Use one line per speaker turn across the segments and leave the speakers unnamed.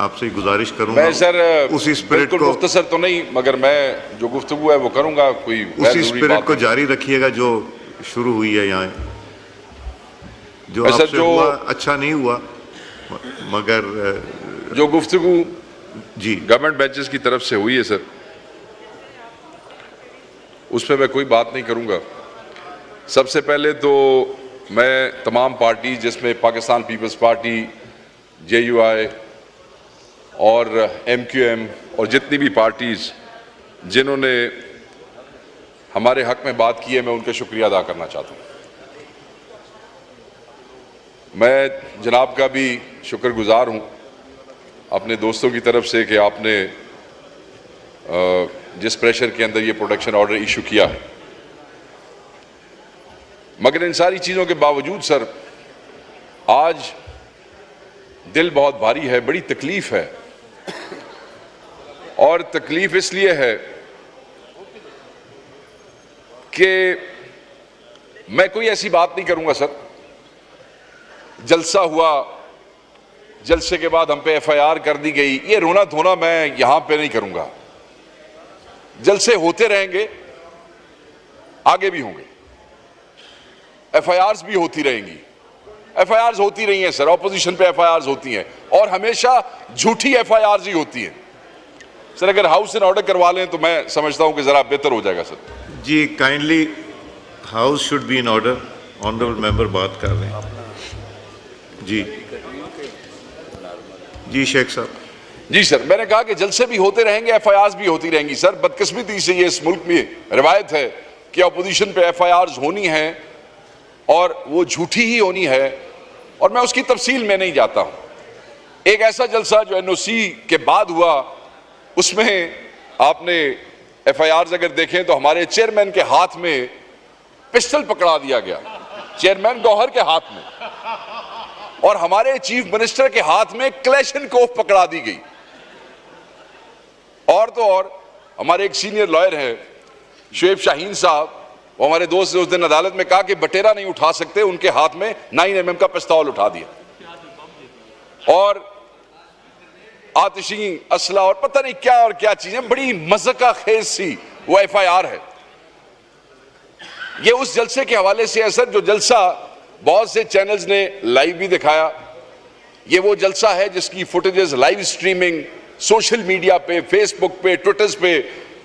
आपसे गुजारिश करूंगा
मैं सर
उसी स्पिरिट को,
मुख्तसर तो नहीं, मगर मैं जो गुफ्तगू है वो करूंगा, कोई
उसी स्पिरिट को जारी रखिएगा जो शुरू हुई है यहाँ। जो आपसे हुआ अच्छा नहीं हुआ, मगर
जो गुफ्तगू
जी
गवर्नमेंट बेंचेस की तरफ से हुई है सर, उस पर मैं कोई बात नहीं करूंगा। सबसे पहले तो मैं तमाम पार्टी जिसमें पाकिस्तान पीपल्स पार्टी, JUI और MQM और जितनी भी पार्टीज जिन्होंने हमारे हक में बात की है, मैं उनका शुक्रिया अदा करना चाहता हूँ। मैं जनाब का भी शुक्रगुजार हूँ अपने दोस्तों की तरफ से कि आपने जिस प्रेशर के अंदर ये प्रोटेक्शन ऑर्डर इशू किया है। मगर इन सारी चीज़ों के बावजूद सर आज दिल बहुत भारी है, बड़ी तकलीफ है। और तकलीफ इसलिए है कि मैं कोई ऐसी बात नहीं करूंगा सर। जलसा हुआ, जलसे के बाद हम पे FIR कर दी गई, ये रोना धोना मैं यहां पे नहीं करूंगा। जलसे होते रहेंगे, आगे भी होंगे, FIRs भी होती रहेंगी। FIRs होती रही हैं सर, ऑपोजिशन पे FIRs होती हैं और हमेशा झूठी FIRs ही होती हैं सर। अगर हाउस एंड ऑर्डर करवा लें तो मैं समझता हूं कि जरा बेहतर हो जाएगा सर।
जी kindly house should be in order. Honourable member बात कर रहे हैं। जी शेख साहब।
जी सर, मैंने कहा कि जलसे भी होते रहेंगे, FIRs भी होती रहेंगी सर। बदकिस्मती से ये इस मुल्क में रिवायत है कि अपोजिशन पे FIRs होनी है और वो झूठी ही होनी है, और मैं उसकी तफसील में नहीं जाता हूं। एक ऐसा जलसा जो NOC के बाद हुआ, उसमें आपने FIRs अगर देखें तो हमारे चेयरमैन के हाथ में पिस्टल पकड़ा दिया गया, चेयरमैन गौहर के हाथ में, और हमारे चीफ मिनिस्टर के हाथ में क्लैशनकोफ पकड़ा दी गई। और तो और हमारे एक सीनियर लॉयर है शुएब शाहीन साहब, वो हमारे दोस्त ने उस दिन अदालत में कहा कि बटेरा नहीं उठा सकते, उनके हाथ में 9mm का पिस्तौल उठा दिया और आतिशी असला और पता नहीं क्या और क्या चीजें, बड़ी मज़का खेज सी वो FIR है। ये उस जलसे के हवाले से है सर, जो जलसा बहुत से चैनल्स ने लाइव भी दिखाया। ये वो जलसा है जिसकी footages live streaming social media पे, फेसबुक पे, ट्विटर्स पे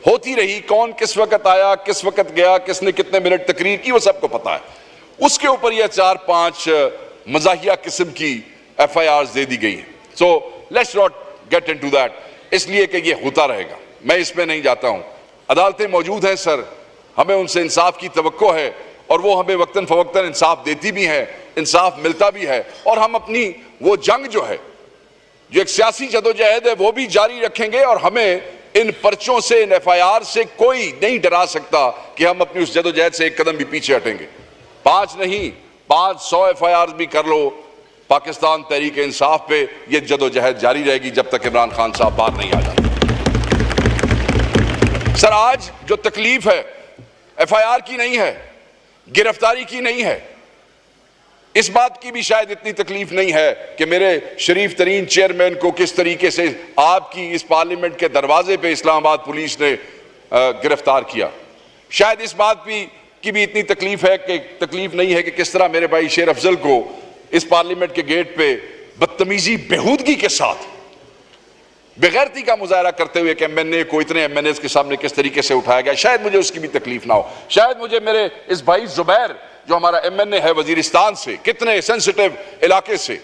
होती रही। कौन किस वक्त आया, किस वक्त गया, किसने कितने मिनट तकरीर की, वो सबको पता है। उसके ऊपर ये 4-5 मजाहिया किस्म की FIRs दे दी गई हैं। So let's not get into that, इसलिए कि ये होता रहेगा, मैं इसमें नहीं जाता हूं। अदालतें मौजूद हैं सर, हमें उनसे इंसाफ की तवक्को है और वो हमें वक्तन फवक्तन इंसाफ देती भी है, इंसाफ मिलता भी है। और हम अपनी वो जंग जो है, जो एक सियासी जदोजहद है, वो भी जारी रखेंगे। और हमें इन पर्चों से, इन FIR से कोई नहीं डरा सकता कि हम अपनी उस जदोजहद से एक कदम भी पीछे हटेंगे। 5 नहीं 500 FIR भी कर लो, पाकिस्तान तहरीक इंसाफ पे ये जदोजहद जारी रहेगी जब तक इमरान खान साहब बाहर नहीं आ जाते। सर आज जो तकलीफ है FIR की नहीं है, गिरफ्तारी की नहीं है। इस बात की भी शायद इतनी तकलीफ नहीं है कि मेरे शरीफ तरीन चेयरमैन को किस तरीके से आपकी इस पार्लियामेंट के दरवाजे पे इस्लामाबाद पुलिस ने गिरफ्तार किया। शायद इस बात की भी इतनी तकलीफ नहीं है कि किस तरह मेरे भाई शेर अफजल को इस पार्लियामेंट के गेट पे बदतमीजी, बेहूदगी के साथ, बेगैरती का मुजाहरा करते हुए एक MNA को इतने MNAs के सामने किस तरीके से उठाया गया, शायद मुझे उसकी भी तकलीफ ना हो। शायद मुझे मेरे इस भाई जुबैर जो हमारा MNA है वजीरिस्तान से, कितने सेंसिटिव इलाके से,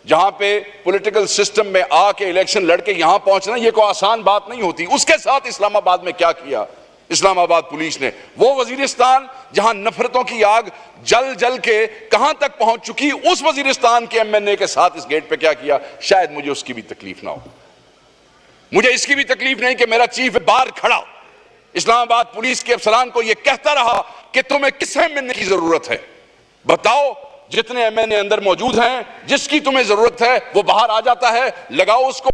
जहां पे पॉलिटिकल सिस्टम में आके इलेक्शन लड़के यहां पहुंचना ये कोई आसान बात नहीं होती। उसके साथ इस्लामाबाद में क्या किया इस्लामाबाद पुलिस ने, वो वजीरिस्तान जहां नफरतों की आग जल जल के कहां तक पहुंच चुकी, उस वजीरिस्तान के MNA के साथ इस गेट पे क्या किया, शायद मुझे उसकी भी तकलीफ ना हो। मुझे इसकी भी तकलीफ नहीं कि मेरा चीफ बाहर खड़ा इस्लामाबाद पुलिस के अफसरान को यह कहता रहा कि तुम्हें किस MNA की जरूरत है, बताओ। जितने MNA अंदर मौजूद हैं, जिसकी तुम्हें जरूरत है वो बाहर आ जाता है, लगाओ उसको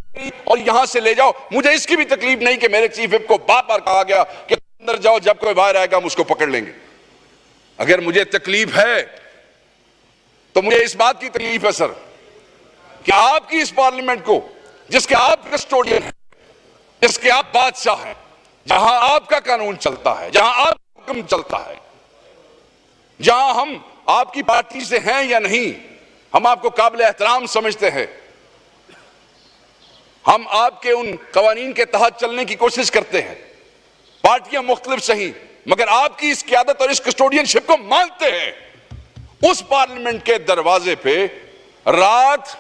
और यहां से ले जाओ। मुझे इसकी भी तकलीफ नहीं कि मेरे चीफ विप को बार बार कहा गया कि अंदर जाओ, जब कोई बाहर आएगा हम उसको पकड़ लेंगे। अगर मुझे तकलीफ है तो मुझे इस बात की तकलीफ है सर कि आपकी इस पार्लियामेंट को, जिसके आप कस्टोडियन हैं, जिसके आप बादशाह हैं, जहां आपका कानून चलता है, जहां आपका हुक्म चलता है, जहां हम आपकी पार्टी से हैं या नहीं, हम आपको काबिल एहतराम समझते हैं, हम आपके उन कवानीन के तहत चलने की कोशिश करते हैं, पार्टियां मुख्तलिफ सही, मगर आपकी इस क़यादत और इस कस्टोडियनशिप को मानते हैं। उस पार्लियामेंट के दरवाजे पे रात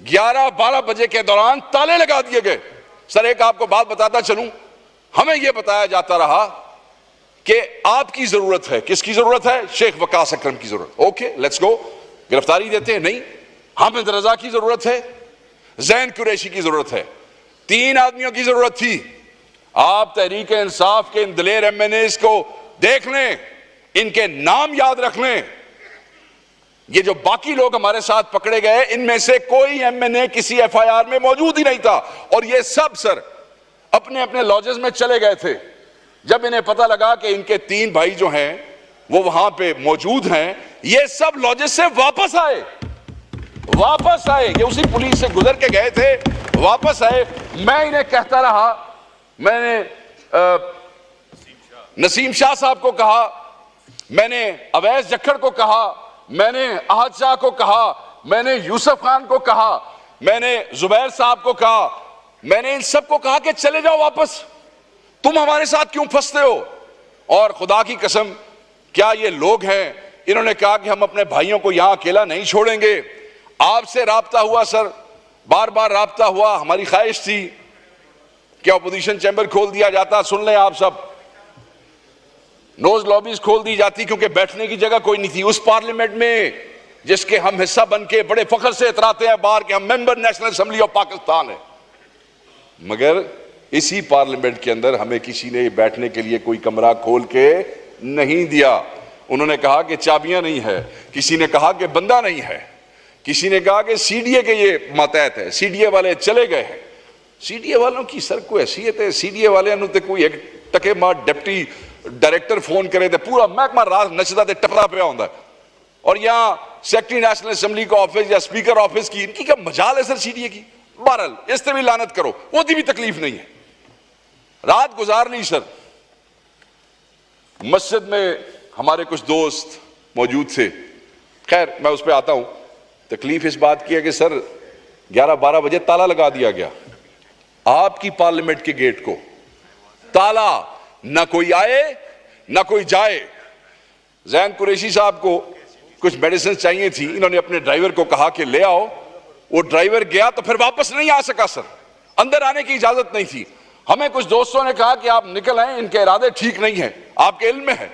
11-12 बजे के दौरान ताले लगा दिए गए। सर, एक आपको बात बताता चलूं, हमें यह बताया जाता रहा कि आपकी जरूरत है। किसकी जरूरत है? शेख वकास अकरम की जरूरत। ओके, लेट्स गो, गिरफ्तारी देते हैं। नहीं, हामिद रजा की जरूरत है, जैन कुरैशी की जरूरत है, 3 आदमियों की जरूरत थी। आप तहरीक इंसाफ के इन दिलेर एमएनएस को देख लें, इनके नाम याद रख लें। ये जो बाकी लोग हमारे साथ पकड़े गए, इनमें से कोई एमएनए किसी एफआईआर में मौजूद ही नहीं था, और ये सब सर अपने अपने लॉजेस में चले गए थे। जब इन्हें पता लगा कि इनके 3 भाई जो हैं वो वहां पे मौजूद हैं, ये सब लॉजेस से वापस आए। ये उसी पुलिस से गुजर के गए थे, वापस आए। मैं इन्हें कहता रहा, मैंने नसीम शाह साहब को कहा, मैंने अवैस जक्खड़ को कहा, मैंने अहद शाह को कहा, मैंने यूसुफ खान को कहा, मैंने जुबैर साहब को कहा, मैंने इन सबको कहा कि चले जाओ वापस, तुम हमारे साथ क्यों फंसते हो? और खुदा की कसम, क्या ये लोग हैं? इन्होंने कहा कि हम अपने भाइयों को यहां अकेला नहीं छोड़ेंगे। आपसे राब्ता हुआ सर, बार बार राब्ता हुआ। हमारी ख्वाहिश थी कि अपोजिशन चैम्बर खोल दिया जाता। सुन लें आप सब, नोज लॉबीज खोल दी जाती, क्योंकि बैठने की जगह कोई नहीं थी उस पार्लियामेंट में जिसके हम हिस्सा बन के बड़े फख्र से इतराते हैं बाहर कि हम member national assembly of Pakistan है। मगर इसी पार्लियामेंट के अंदर हमें किसी ने बैठने के लिए कोई कमरा खोल के नहीं दिया। उन्होंने कहा कि चाबियां नहीं है, किसी ने कहा कि बंदा नहीं है, किसी ने कहा कि सीडीए के ये मातहत है। सीडीए वाले चले गए हैं। सीडीए वालों की सर कोई हैसियत है? सीडीए वाले तो कोई एक टके मार डिप्टी डायरेक्टर फोन करे तो पूरा महकमा रात नचदा ते टपदा पिया होंदा। और यहां सेक्रेटरी नेशनल असेंबली का ऑफिस या स्पीकर ऑफिस की, इनकी क्या मजाल है सर सीडीए की? बहरहाल इससे भी लानत करो, वो भी तकलीफ नहीं है। रात गुजार ली सर। मस्जिद में हमारे कुछ दोस्त मौजूद थे, खैर मैं उस पर आता हूं। तकलीफ इस बात की है कि सर 11-12 बजे ताला लगा दिया गया आपकी पार्लियामेंट के गेट को। ताला, ना कोई आए ना कोई जाए। जैन कुरैशी साहब को कुछ मेडिसिन चाहिए थी, इन्होंने अपने ड्राइवर को कहा कि ले आओ। वो ड्राइवर गया तो फिर वापस नहीं आ सका सर, अंदर आने की इजाजत नहीं थी। हमें कुछ दोस्तों ने कहा कि आप निकल आए, इनके इरादे ठीक नहीं है, आपके इल्म में है।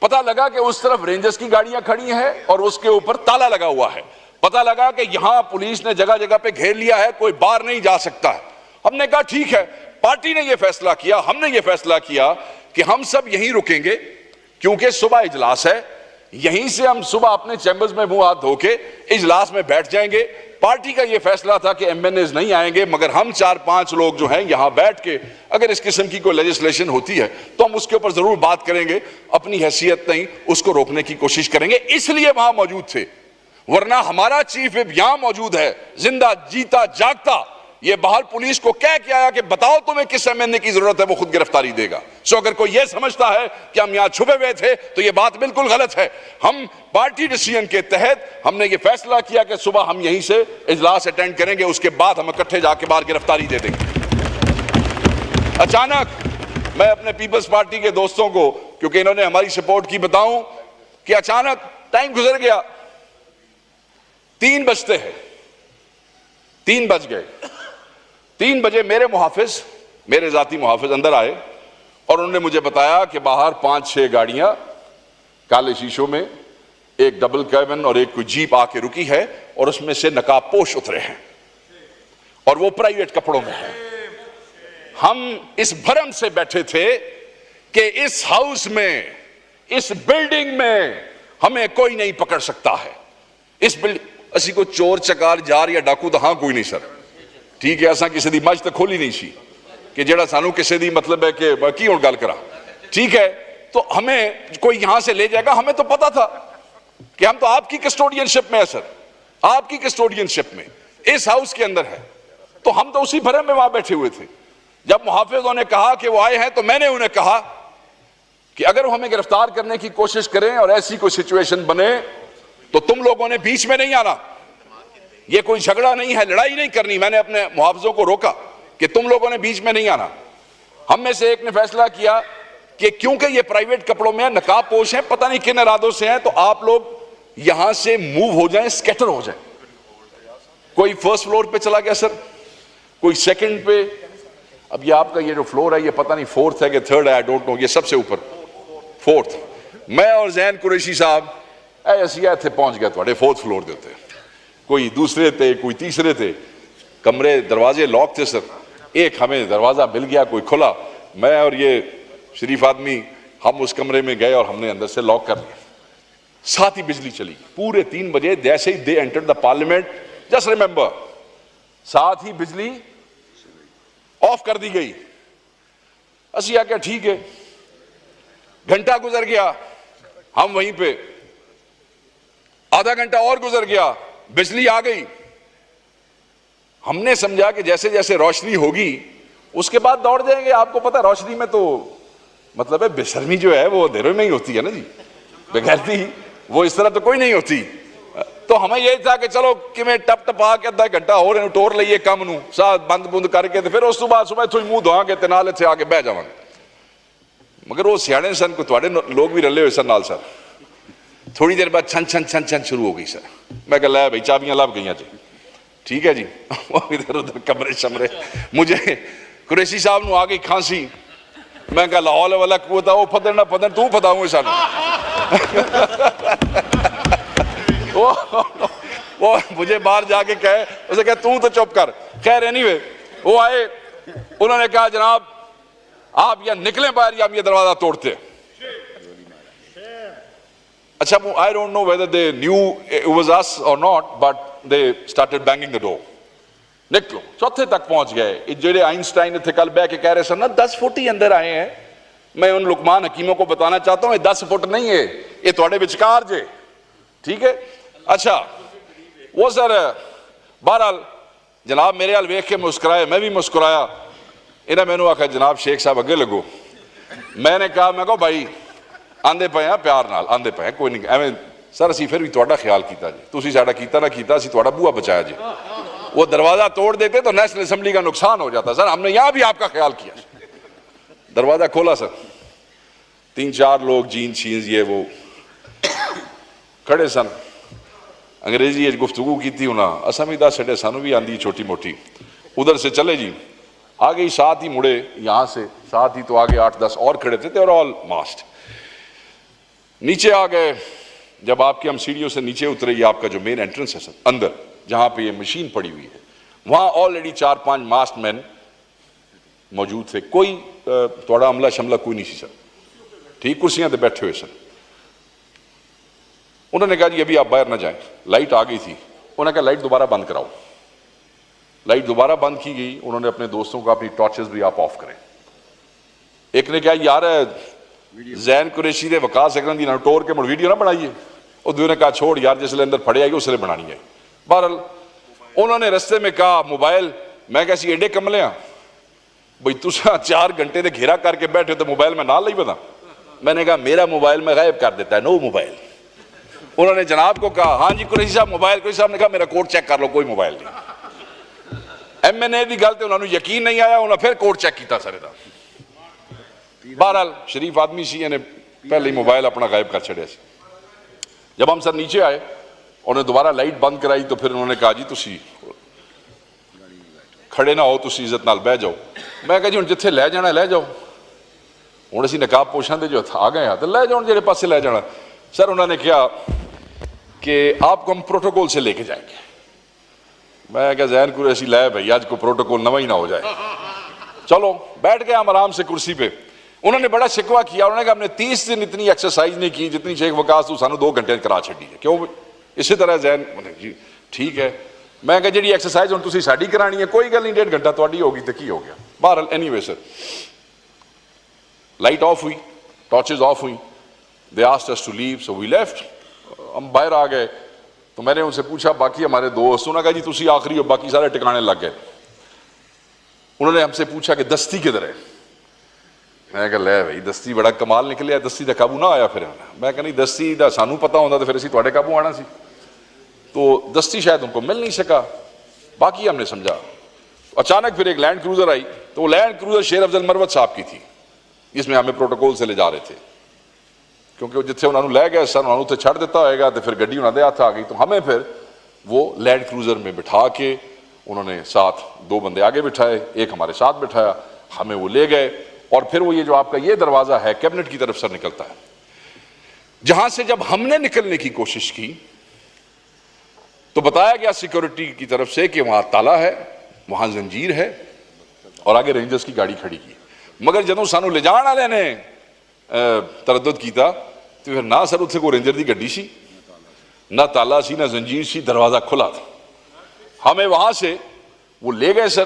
पता लगा कि उस तरफ रेंजर्स की गाड़ियां खड़ी हैं और उसके ऊपर ताला लगा हुआ है। पता लगा कि यहां पुलिस ने जगह जगह पे घेर लिया है, कोई बाहर नहीं जा सकता है। हमने कहा ठीक है, पार्टी ने यह फैसला किया, हमने यह फैसला किया कि हम सब यहीं रुकेंगे, क्योंकि सुबह इजलास है। यहीं से हम सुबह अपने चैम्बर्स में मुंह हाथ धो के इजलास में बैठ जाएंगे। पार्टी का यह फैसला था कि एमएनएज नहीं आएंगे, मगर हम 4-5 लोग जो हैं यहां बैठ के अगर इस किस्म की कोई लेजिस्लेशन होती है तो हम उसके ऊपर जरूर बात करेंगे, अपनी हैसियत नहीं उसको रोकने की कोशिश करेंगे। इसलिए वहां मौजूद थे, वरना हमारा चीफ विप यहां मौजूद है, जिंदा जीता जागता। ये बाहर पुलिस को कह के आया कि बताओ तुम्हें किस एमएनए की जरूरत है, वो खुद गिरफ्तारी देगा। सो अगर कोई ये समझता है कि हम यहां छुपे हुए थे तो ये बात बिल्कुल गलत है। हम पार्टी डिसीजन के तहत हमने ये फैसला किया कि सुबह हम यहीं से इजलास अटेंड करेंगे, उसके बाद हम इकट्ठे जाके बाहर गिरफ्तारी दे देंगे। अचानक मैं अपने पीपल्स पार्टी के दोस्तों को, क्योंकि इन्होंने हमारी सपोर्ट की, बताऊं कि अचानक टाइम गुजर गया, 3 बजते हैं, 3 बज गए। 3 बजे मेरे मुहाफिज, मेरे जाती मुहाफिज अंदर आए और उन्होंने मुझे बताया कि बाहर 5-6 गाड़ियां काले शीशों में, एक डबल कैबिन और एक कोई जीप आके रुकी है और उसमें से नकाबपोश उतरे हैं और वो प्राइवेट कपड़ों में हैं। हम इस भरम से बैठे थे कि इस हाउस में, इस बिल्डिंग में हमें कोई नहीं पकड़ सकता है। इस बिल्डिंग असी को चोर चकार जार या डाकू तो हाँ कोई नहीं सर, ठीक है। असा किसी दी मज तो खोली नहीं सी कि जेड़ा सानू किसी दी मतलब है कि की हुण गल करा, ठीक है। तो हमें कोई यहां से ले जाएगा, हमें तो पता था कि हम तो आपकी कस्टोडियनशिप में है सर, आपकी कस्टोडियनशिप में। इस हाउस के अंदर है। तो हम तो उसी भरे में वहां बैठे हुए थे। जब मुहाफिजों ने कहा कि वो आए हैं तो मैंने उन्हें कहा कि अगर वो हमें गिरफ्तार करने की कोशिश करें और ऐसी कोई सिचुएशन बने तो तुम लोगों ने बीच में नहीं आना। ये कोई झगड़ा नहीं है, लड़ाई नहीं करनी। मैंने अपने मुहाफिजों को रोका कि तुम लोगों ने बीच में नहीं आना। हम में से एक ने फैसला किया कि क्योंकि ये प्राइवेट कपड़ों में नकाब पोश हैं, पता नहीं किन इरादों से हैं, तो आप लोग यहां से मूव हो जाएं, स्कैटर हो जाएं। कोई फर्स्ट फ्लोर पे चला गया सर, कोई सेकंड पे। अब ये आपका ये जो फ्लोर है ये पता नहीं फोर्थ है कि थर्ड है, आई डोंट नो। ये सबसे ऊपर फोर्थ। मैं और जैन कुरैशी साहब ऐसे थे पहुंच गए थोड़े फोर्थ फ्लोर के उत्ते। कोई दूसरे थे, कोई तीसरे थे। कमरे दरवाजे लॉक थे सर। एक हमें दरवाजा मिल गया, कोई खुला। मैं और ये शरीफ आदमी हम उस कमरे में गए और हमने अंदर से लॉक कर लिया। साथ ही बिजली चली पूरे 3 बजे। जैसे ही they entered the parliament, just remember, साथ ही बिजली ऑफ कर दी गई। असि आके ठीक है। घंटा गुजर गया, हम वहीं पे। आधा घंटा और गुजर गया, बिजली आ गई। हमने समझा कि जैसे जैसे रोशनी होगी उसके बाद दौड़ जाएंगे। आपको पता है रोशनी में तो मतलब है बेशर्मी जो है वो अंधेरे में ही होती है ना जी, बेगैरती वो इस तरह तो कोई नहीं होती। तो हमें यही था कि चलो कि मैं टप टपा के आधा घंटा हो रहे टोर लीए कम नूं साथ बंद बुंद करके ते फिर उस तो बाद सुबह थोड़ी मुंह धोआंगे ते नाल इत्थे आके बह जावांगे। मगर वो सियाणे सन को तुहाडे लोग भी रले हुए सन नाल सर। थोड़ी देर बाद छन छन छन छन शुरू हो गई सर। मैं कह लै भाई चाबियां लभ गई जी। ठीक है जी। इधर उधर कमरे शमरे। मुझे कुरैशी साहब नूं आ गई खांसी। मैं कहा लाहौल वाला कुवत वो फदन ना फदन तू फदाऊं सन। वो मुझे बाहर जाके कहे, उसे कहे तू तो चुप कर। खैर एनीवे वो आए, उन्होंने कहा जनाब आप या निकले बाहर या हम ये दरवाजा तोड़ते। अच्छा, I don't know whether they knew it was us or not, but they started banging the door. निकलो, चौथे तक पहुंच गए। जेडे आइंस्टाइन थे कल बह के कह रहे सर ना 10 फुट ही अंदर आए हैं। मैं उन लुकमान हकीमों को बताना चाहता हूं ये 10 फुट नहीं है, ये थोड़े विचकार जे। ठीक है। अच्छा वो सर बहरहाल जनाब मेरे हाल वेख के मुस्कुराए, मैं भी मुस्कुराया। इन्हें मैनू आखा जनाब शेख साहब अगे लगो। मैंने कहा मैं कहो भाई आंदे पे हैं प्यार नाल आंदे पे हैं, कोई नहीं एवं सर असी फिर भी तुहाडा ख्याल किया जी, तुसी साडा कीता ना कीता असी तुहाडा बूहा बचाया जी। वो दरवाजा तोड़ देते तो नेशनल असेंबली का नुकसान हो जाता सर, हमने यहां भी आपका ख्याल किया। दरवाजा खोला सर, 3-4 लोग जीन शीन ये वो खड़े सन। अंग्रेजी गुफ्तगू की थी उन्हें, असा भी दस छे सानू भी आंदी छोटी मोटी। उधर से चले जी, आ गई साथ ही मुड़े यहां से, साथ ही तो आगे 8-10 और खड़े थे और ऑल मास्ट। नीचे आ गए। जब आपके हम सीढ़ियों से नीचे उतरे, ये आपका जो मेन एंट्रेंस है सर अंदर जहां पे ये मशीन पड़ी हुई है, वहां ऑलरेडी 4-5 मास्ट मैन मौजूद थे। कोई थोड़ा अमला शमला कोई नहीं सी सर, ठीक कुर्सियां पे बैठे हुए सर। उन्होंने कहा जी अभी आप बाहर ना जाएं। लाइट आ गई थी, उन्होंने कहा लाइट दोबारा बंद कराओ। लाइट दोबारा बंद की गई। उन्होंने अपने दोस्तों को अपनी टॉर्चेस भी आप ऑफ करें। एक ने कहा यार जैन कुरैशी दे वकास अकरम दी टोर के मुड़ वीडियो ना बनाइए। और दूसरे ने कहा छोड़ यार जिसले अंदर फड़े आएगी उसले बनानी है। बहरहाल उन्होंने रस्ते में कहा मोबाइल, मैं कैसी एडे कमले हाँ भाई तुसा 4 घंटे से घेरा करके बैठे तो मोबाइल में नाल नहीं पता। मैंने कहा मेरा मोबाइल में गायब कर देता है, नो मोबाइल। उन्होंने जनाब को कहा हाँ जी कुरैशी साहब मोबाइल। कुरैशी साहब ने कहा मेरा कोड चेक कर लो, कोई मोबाइल नहीं। MNA की गल तो उन्होंने यकीन नहीं आया, उन्होंने फिर कोड चेक किया सारे का। बहरहाल शरीफ आदमी सी ने पहले ही मोबाइल अपना गायब कर छड़िया। जब हम सर नीचे आए उन्होंने दोबारा लाइट बंद कराई तो फिर उन्होंने कहा जी तुसी खड़े ना हो, तुसी इज्जत नाल बह जाओ। मैं कहा जी हुण जिथे लै जाना लै जाओ, हुण असीं नकाब पोशां दे जो आ गए हाँ तो लै जाओ जेड़े पासे लै जाना। सर उन्होंने कहा कि आपको हम प्रोटोकॉल से लेके जाएंगे। मैं क्या जैन कुरैशी लै भाई आज को प्रोटोकॉल नवा ही ना हो जाए। चलो बैठ गए हम आराम से कुर्सी पे। उन्होंने बड़ा शिकवा किया, उन्होंने कहा हमने 30 दिन इतनी एक्सरसाइज नहीं की जितनी शेख वकास तू सानू 2 घंटे करा छड़ी है। क्यों इसी तरह जैन जी ठीक है। मैं कहा जी एक्सरसाइज हुण तुसीं साडी करानी है, कोई गल नहीं 1.5 घंटा तुहाडी होगी तो की हो गया। बहरहाल एनीवे सर लाइट ऑफ हुई, टॉर्चेज ऑफ हुई। They asked us to leave so we left. हम बाहर आ गए। तो मैंने उनसे पूछा बाकी हमारे दोस्त, उन्होंने कहा जी तुसी आखिरी हो, बाकी सारे टिकाने लग गए। उन्होंने हमसे पूछा कि दस्ती किधर है। मैं कहा ले भाई दस्ती बड़ा कमाल निकलिया, दस्ती का काबू ना आया। फिर मैं कहा नहीं दस्ती का सानू पता होता तो फिर असीं तुहाडे काबू आना सी। तो दस्ती शायद उनको मिल नहीं सका, बाकी हमने समझा। अचानक फिर एक लैंड क्रूजर आई, तो वो लैंड क्रूजर शेर अफजल मरवत साहब की थी, जिसमें हमें प्रोटोकॉल से ले जा रहे थे, क्योंकि जिथे उन्होंने लै गए सर उन्होंने उत्थे छड़ दिता होएगा तो फिर गड्डी उन्होंने हाथ आ गई। तो हमें फिर वो लैंड क्रूजर में बिठा के उन्होंने साथ 2 बंदे आगे बिठाए, एक हमारे साथ बिठाया, हमें वो ले गए। और फिर वो ये जो आपका ये दरवाजा है कैबिनेट की तरफ से निकलता है, जहां से जब हमने निकलने की कोशिश की तो बताया गया सिक्योरिटी की तरफ से कि वहां ताला है, वहां जंजीर है और आगे रेंजर्स की गाड़ी खड़ी की। मगर जदों सानू ले जाने वाले ने तरद्दुद किया तो फिर ना सर उत्थे कोई रेंजर की गड्डी सी, ना ताला सी, ना जंजीर सी, दरवाजा खुला था। हमें वहां से वो ले गए सर,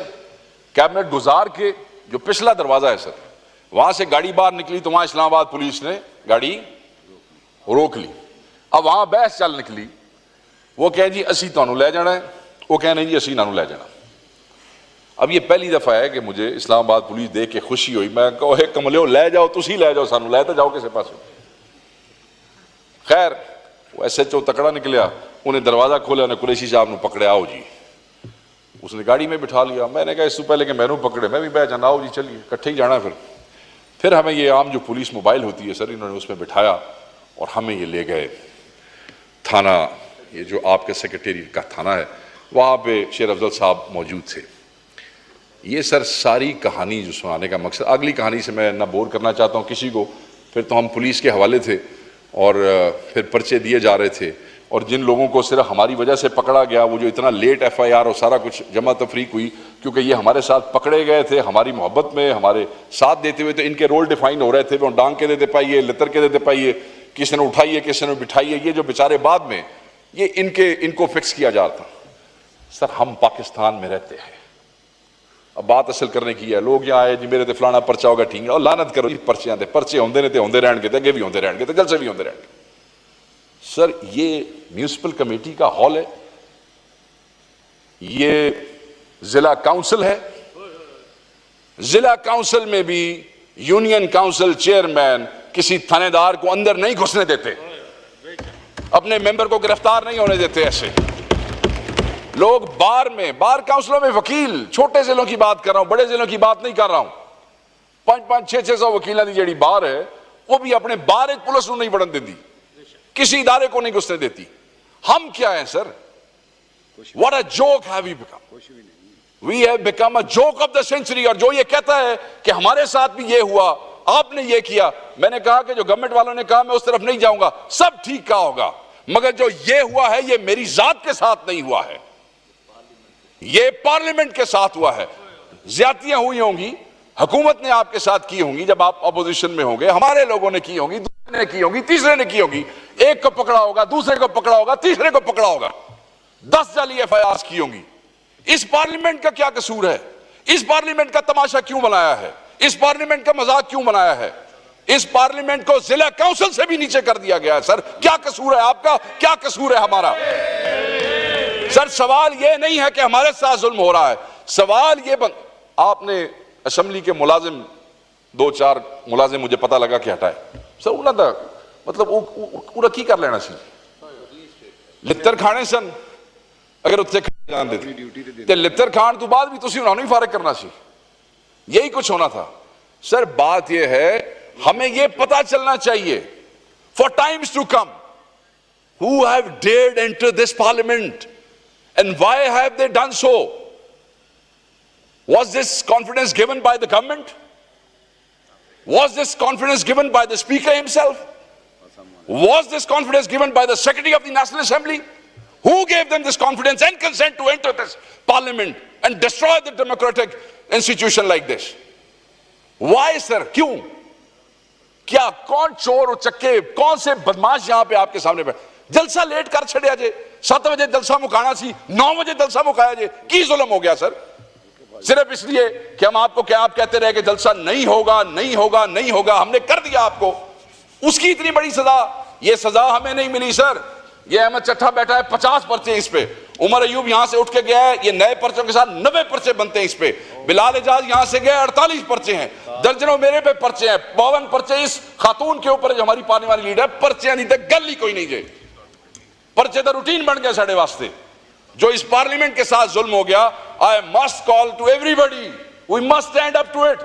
कैबिनेट गुजार के जो पिछला दरवाजा है सर, वहां से गाड़ी बाहर निकली तो वहां इस्लामाबाद पुलिस ने गाड़ी रोक ली। अब वहां बहस चल निकली, वो कहें जी असी तुहानू लै जाना है, वो कह नहीं जी असी इन्हों लै जाना। अब ये पहली दफा है कि मुझे इस्लामाबाद पुलिस देख के खुशी हुई। मैं कहो कमलियो लै जाओ, तुसी लै जाओ, सानू लै तो जाओ किसी पास। खैर वो SHO तकड़ा निकलिया, उन्हें दरवाजा खोलिया, उन्हें कुरैशी साहब ने पकड़े, आओ जी। उसने गाड़ी में बिठा लिया। मैंने कहा इससे पहले कि मैनू पकड़े मैं भी बह जाना, आओ जी चलिए इकट्ठे ही जाना। फिर हमें ये आम जो पुलिस मोबाइल होती है सर, इन्होंने उसमें बिठाया और हमें ये ले गए थाना, ये जो आपके सेक्रेटेरिएट का थाना है, वहाँ पे शेर अफजल साहब मौजूद थे। ये सर सारी कहानी जो सुनाने का मकसद, अगली कहानी से मैं ना बोर करना चाहता हूँ किसी को। फिर तो हम पुलिस के हवाले थे और फिर पर्चे दिए जा रहे थे, और जिन लोगों को सिर्फ हमारी वजह से पकड़ा गया, वो जो इतना लेट FIR और सारा कुछ जमा तफरीक हुई, क्योंकि ये हमारे साथ पकड़े गए थे हमारी मोहब्बत में, हमारे साथ देते हुए, तो इनके रोल डिफाइन हो रहे थे। वो डांग के देते पाइए, लितर के देते पाइए, किसी ने उठाइए किसी ने बिठाइए, ये जो बेचारे बाद में ये इनको फिक्स किया जाता। सर हम पाकिस्तान में रहते हैं, अब बात असल करने की है। लोग यहाँ आए जी मेरे तो फलाना पर्चा होगा, ठीक है, और लानत करो जी पर्चियां दे, पर्चे होंगे ने तो होंगे रहने, अगे भी होंगे रहने, जलसे भी होंगे रहने। सर ये म्यूनिसिपल कमेटी का हॉल है, ये जिला काउंसिल है, जिला काउंसिल में भी यूनियन काउंसिल चेयरमैन किसी थानेदार को अंदर नहीं घुसने देते, अपने मेंबर को गिरफ्तार नहीं होने देते। ऐसे लोग बार काउंसिलों में वकील, छोटे जिलों की बात कर रहा हूं, बड़े जिलों की बात नहीं कर रहा हूं, 500-600 वकीलों की जी बार है, वो भी अपने बार एक पुलिस नहीं बढ़न देती, किसी इदारे को नहीं घुसने देती। हम क्या है sir? What a joke have we become? We have become a joke of the century. और जो ये कहता है कि हमारे साथ भी ये हुआ, आपने ये किया, मैंने कहा कि जो गवर्नमेंट वालों ने कहा मैं उस तरफ नहीं जाऊंगा, सब ठीक कहा होगा, मगर जो ये हुआ है ये मेरी जात के साथ नहीं हुआ है, ये पार्लियामेंट के साथ हुआ है। ज्यादतियां हुई होंगी, हुकूमत ने आपके साथ की होंगी जब आप अपोजिशन में होंगे, हमारे लोगों ने की होंगी, दूसरे ने की होंगी, तीसरे ने की होगी, एक को पकड़ा होगा, दूसरे को पकड़ा होगा, तीसरे को पकड़ा होगा, 10 जाली FIR की होंगी। इस पार्लियामेंट का क्या कसूर है? इस पार्लियामेंट का तमाशा क्यों बनाया है? इस पार्लियामेंट का मजाक क्यों बनाया है? इस पार्लियामेंट को जिला काउंसिल से भी नीचे कर दिया गया है। सर क्या कसूर है आपका, क्या कसूर है हमारा? सर सवाल यह नहीं है कि हमारे साथ जुल्म हो रहा है, सवाल ये आपने असेंबली के मुलाजिम 2-4 मुलाजिम मुझे पता लगा कि हटाए सर, उन्होंने मतलब वो की कर लेना सी, लित्तर खाने सन, अगर उत्थे जान देते लित्तर खान तो बाद भी तुसी उन्होंने भी फारिग करना सी, यही कुछ होना था। सर बात यह है हमें यह पता चलना चाहिए for times to come who have dared enter this parliament and why have they done so? Was this confidence given by the government? Was this confidence given by the speaker himself? Was this confidence given by the secretary of the National Assembly? Who gave them this confidence and consent to enter this parliament and destroy the democratic institution like this? Why sir? क्यों? क्या कौन चोर उचक्के, कौन से बदमाश यहां पे आपके सामने बैठे? जलसा लेट कर छड़िया जे, 7 बजे जलसा मुकाना सी, 9 बजे जलसा मुकाया जे, की जुल्म हो गया सर? सिर्फ इसलिए कि हम आपको क्या आप कहते रहे कि जलसा नहीं होगा, नहीं होगा, नहीं होगा, हमने कर दिया आपको, उसकी इतनी बड़ी सजा। ये सजा हमें नहीं मिली सर, ये अहमद चट्ठा बैठा है, 50 पर्चे इस पे। उमर अयूब यहां से उठ के गया है, ये नए पर्चों के साथ 90 पर्चे बनते हैं इस पे। बिलाल एजाज यहां से गया, 48 पर्चे हैं। दर्जनों मेरे पे पर्चे हैं, 52 पर्चे इस खातून के ऊपर जो हमारी पाने वाली लीडर। पर्चे नहीं थे, गल ही कोई नहीं जे पर्चे तो रूटीन बन गया साढ़े वास्ते। जो इस पार्लियामेंट के साथ जुल्म हो गया, I must call to everybody, we must stand up to it.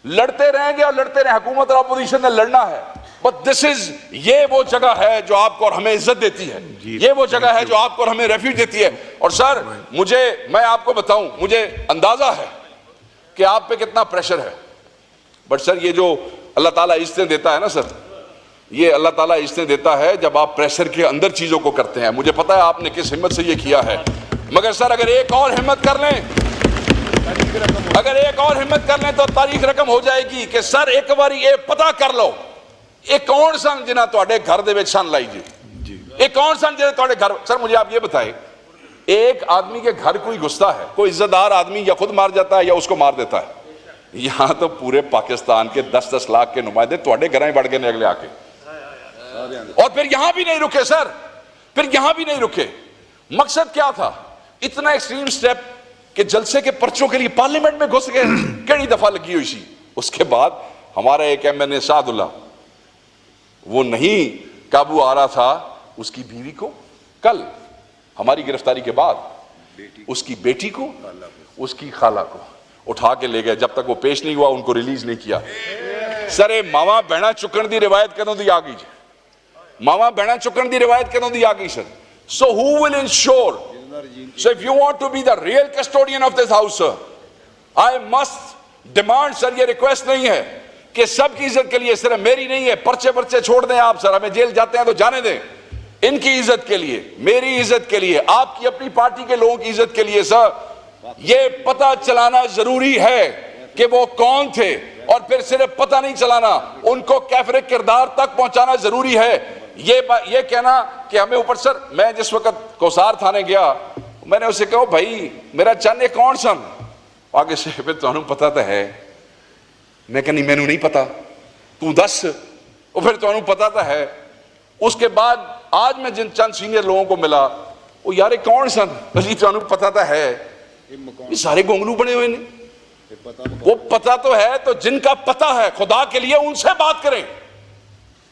लड़ते रहेंगे और लड़ते रहे, हुकूमत और अपोजिशन ने लड़ना है। बट दिस इज, ये वो जगह है जो आपको और हमें इज्जत देती है, ये वो जगह है जो आपको और हमें रेफ्यूज देती है। और सर मैं आपको बताऊं, मुझे अंदाजा है कि आप पे कितना प्रेशर है। बट सर ये जो अल्लाह ताला इज्जतें देता है ना सर, ये अल्लाह ताला इज्जतें देता है जब आप प्रेशर के अंदर चीजों को करते हैं। मुझे पता है आपने किस हिम्मत से ये किया है, मगर सर अगर एक और हिम्मत कर लें, अगर एक और हिम्मत कर लें तो तारीख रकम हो जाएगी कि सर एक बारी ये पता कर लो ये कौन सन जिन्हें ਤੁਹਾਡੇ घर ਦੇ ਵਿੱਚ सन लाई जी, ये कौन सन जिन्हें ਤੁਹਾਡੇ घर। सर मुझे आप ये बताएं, एक आदमी के घर कोई घुसता है, कोई इज्जतदार आदमी या खुद मार जाता है या उसको मार देता है। यहां तो पूरे पाकिस्तान के 10-10 लाख के नुमाइंदे ਤੁਹਾਡੇ घरों बढ़ गए अगले आके, और फिर यहां भी नहीं रुके सर, फिर यहां भी नहीं रुके। मकसद क्या था? इतना एक्सट्रीम स्टेप कि जलसे के पर्चों के लिए पार्लियामेंट में घुस गए। कई दफा लगी हुई थी। उसके बाद हमारा एक एमएनए सादुल्ला, वो नहीं काबू आ रहा था, उसकी बीवी को कल हमारी गिरफ्तारी के बाद उसकी बेटी को, उसकी खाला को उठा के ले गए। जब तक वो पेश नहीं हुआ उनको रिलीज नहीं किया। सर मावा बहना चुकन की रिवायत कदों दी आ गई जी, मावा बहना चुकन की रिवायत कदों दी आ गई sir. So who will ensure? So if you want to be the real custodian of this house, sir, I must demand, sir, ये रिक्वेस्ट नहीं है कि सबकी इज्जत के लिए, सिर्फ मेरी नहीं है। पर्चे पर्चे छोड़ दें आप सर, हमें जेल जाते हैं तो जाने दें। इनकी इज्जत के लिए, मेरी इज्जत के लिए, आपकी अपनी पार्टी के लोगों की इज्जत के लिए सर ये पता चलाना जरूरी है कि वो कौन थे, और फिर सिर्फ पता नहीं चलाना, उनको कैफरे किरदार तक पहुंचाना जरूरी है। ये कहना कि हमें ऊपर। सर मैं जिस वक्त कोसार थाने गया, मैंने उससे कहा भाई मेरा चन्न कौन सन? आगे से फिर तुहानू पता तो है। मैं कहनी मैनू नहीं पता, तू दस। और फिर तुहानू पता तो है। उसके बाद आज मैं जिन चंद सीनियर लोगों को मिला, वो यार कौन सन? अजी तुहानू पता तो है, ये सारे गोंगलू बने हुए ने। वो पता तो है, तो जिनका पता है खुदा के लिए उनसे बात करें।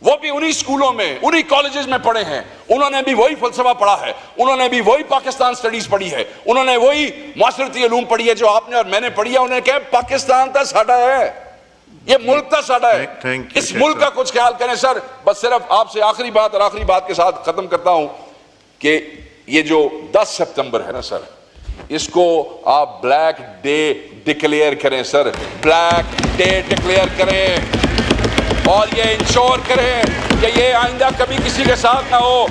वो भी उन्हीं स्कूलों में, उन्हीं कॉलेजेस में पढ़े हैं, उन्होंने भी वही फलसफा पढ़ा है, उन्होंने भी वही पाकिस्तान स्टडीज पढ़ी है, उन्होंने वही माशरती उलूम पढ़ी है जो आपने और मैंने पढ़ी है। उन्होंने कहा पाकिस्तान तो साडा है, ये मुल्क तो साडा है, इस मुल्क का कुछ ख्याल करें सर। बस सिर्फ आपसे आखिरी बात, और आखिरी बात के साथ खत्म करता हूं कि ये जो 10 सितंबर है ना सर, इसको आप ब्लैक डे डिक्लेयर करें सर, ब्लैक डे डिक्लेयर करें, और ये इंश्योर करें कि ये आइंदा कभी किसी के साथ ना हो।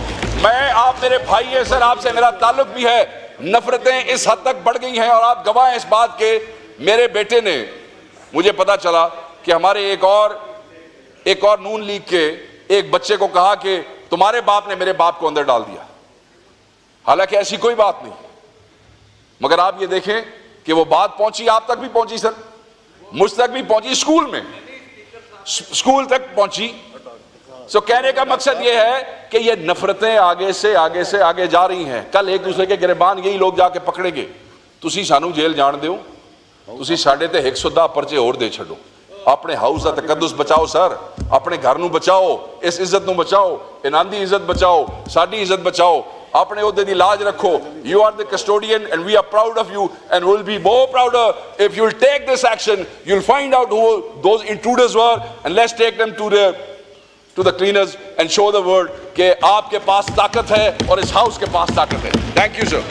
आप मेरे भाई हैं सर, आपसे मेरा ताल्लुक भी है। नफरतें इस हद तक बढ़ गई हैं, और आप गवाह हैं इस बात के। मेरे बेटे ने, मुझे पता चला कि हमारे एक और नून लीग के एक बच्चे को कहा कि तुम्हारे बाप ने मेरे बाप को अंदर डाल दिया। हालांकि ऐसी कोई बात नहीं, मगर आप ये देखें कि वो बात पहुंची, आप तक भी पहुंची सर, मुझ तक भी पहुंची, स्कूल में, स्कूल तक पहुंची। सो कहने का मकसद यह है कि ये नफरतें आगे से आगे जा रही हैं। कल एक दूसरे के गिरबान यही लोग जाके पकड़ेंगे। तुसी सानू जेल जान दिओ, तुसी साडे ते 110 पर्चे होर दे छड्डो। अपने हाउस का तकद्दुस बचाओ सर, अपने घर नू बचाओ, इस इज्जत नू बचाओ, इन्हां दी इज्जत बचाओ, साडी इज्जत बचाओ, अपने ओहदे दी लाज रखो। You are the custodian and we are proud of you, and we'll be more prouder if you'll take this action. You'll find out who those intruders were, and let's take them to the cleaners and show the world कि आपके पास ताकत है और इस house के पास ताकत है। Thank you sir.